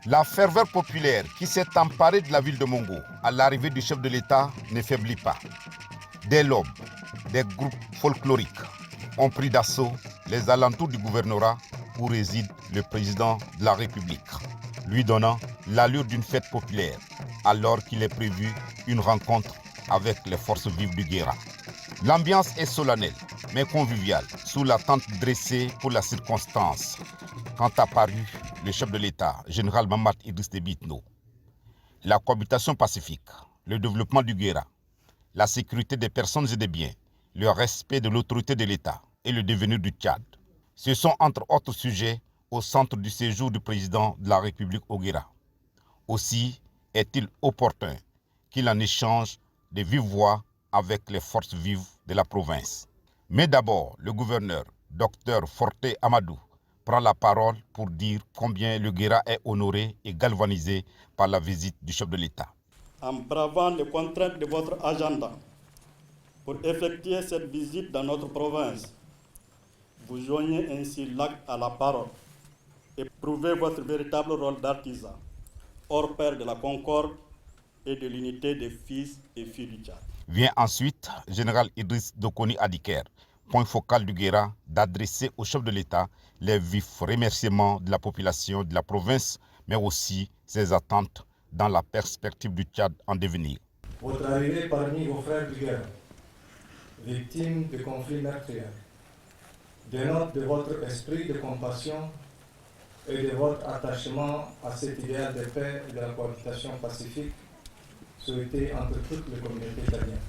La ferveur populaire qui s'est emparée de la ville de Mongo à l'arrivée du chef de l'État ne faiblit pas. Dès l'aube, des groupes folkloriques ont pris d'assaut les alentours du gouvernorat où réside le président de la République, lui donnant l'allure d'une fête populaire alors qu'il est prévu une rencontre avec les forces vives du Guéra. L'ambiance est solennelle mais conviviale sous la tente dressée pour la circonstance quand apparut le chef de l'État, général Mamad Idriss Déby Itno. La cohabitation pacifique, le développement du Guéra, la sécurité des personnes et des biens, le respect de l'autorité de l'État et le devenir du Tchad. Ce sont entre autres sujets au centre du séjour du président de la République au Guéra. Aussi est-il opportun qu'il en échange de vive voix avec les forces vives de la province. Mais d'abord, le gouverneur, Dr Forté Amadou, prend la parole pour dire combien le Guéra est honoré et galvanisé par la visite du chef de l'État. En bravant les contraintes de votre agenda pour effectuer cette visite dans notre province, vous joignez ainsi l'acte à la parole et prouvez votre véritable rôle d'artisan, hors pair de la concorde et de l'unité des fils et filles du Tchad. Vient ensuite général Idriss Dokoni Adiker, point focal du Guéra, d'adresser au chef de l'État les vifs remerciements de la population de la province, mais aussi ses attentes dans la perspective du Tchad en devenir. Votre arrivée parmi vos frères du Guéra, victimes de conflits meurtriers, dénote de votre esprit de compassion et de votre attachement à cet idéal de paix et de la cohabitation pacifique souhaité entre toutes les communautés tchadiennes.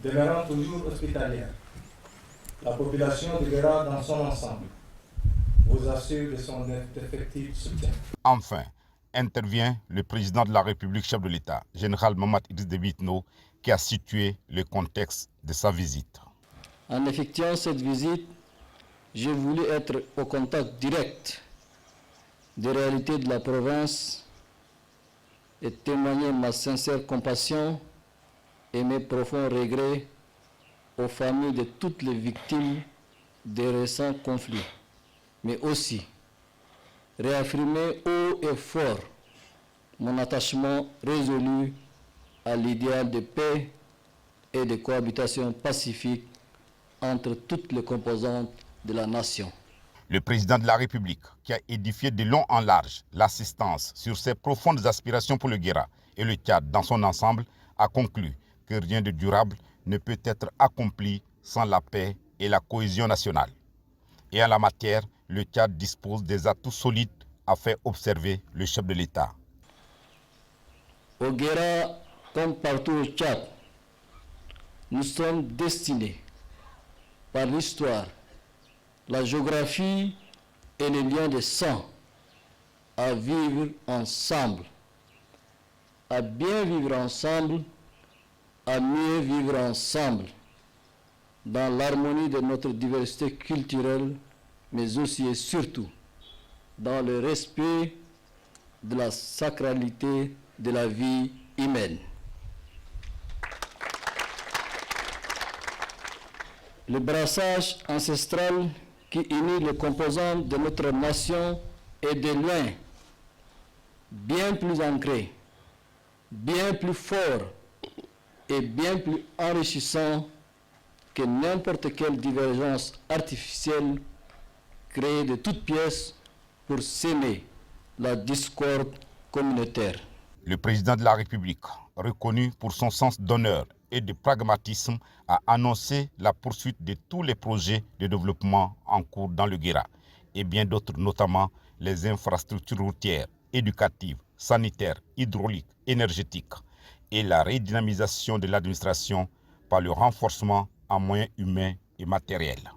Demeurant toujours hospitalière, la population du Guéra dans son ensemble vous assure de son effectif soutien. Enfin, intervient le président de la République, chef de l'État, général Mamad Idriss Déby Itno, qui a situé le contexte de sa visite. En effectuant cette visite, j'ai voulu être au contact direct des réalités de la province et témoigner ma sincère compassion et mes profonds regrets aux familles de toutes les victimes des récents conflits, mais aussi réaffirmer haut et fort mon attachement résolu à l'idéal de paix et de cohabitation pacifique entre toutes les composantes de la nation. Le président de la République, qui a édifié de long en large l'assistance sur ses profondes aspirations pour le Guéra et le Tchad dans son ensemble, a conclu que rien de durable ne peut être accompli sans la paix et la cohésion nationale. Et en la matière, le Tchad dispose des atouts solides a fait observer le chef de l'État. Au Guéra, comme partout au Tchad, nous sommes destinés par l'histoire, la géographie et les liens de sang à vivre ensemble, à bien vivre ensemble, à mieux vivre ensemble, dans l'harmonie de notre diversité culturelle, mais aussi et surtout dans le respect de la sacralité de la vie humaine. Le brassage ancestral qui unit les composantes de notre nation est de loin bien plus ancré, bien plus fort et bien plus enrichissant que n'importe quelle divergence artificielle créée de toutes pièces pour s'aimer la discorde communautaire. Le président de la République, reconnu pour son sens d'honneur et de pragmatisme, a annoncé la poursuite de tous les projets de développement en cours dans le Guéra et bien d'autres, notamment les infrastructures routières, éducatives, sanitaires, hydrauliques, énergétiques et la redynamisation de l'administration par le renforcement en moyens humains et matériels.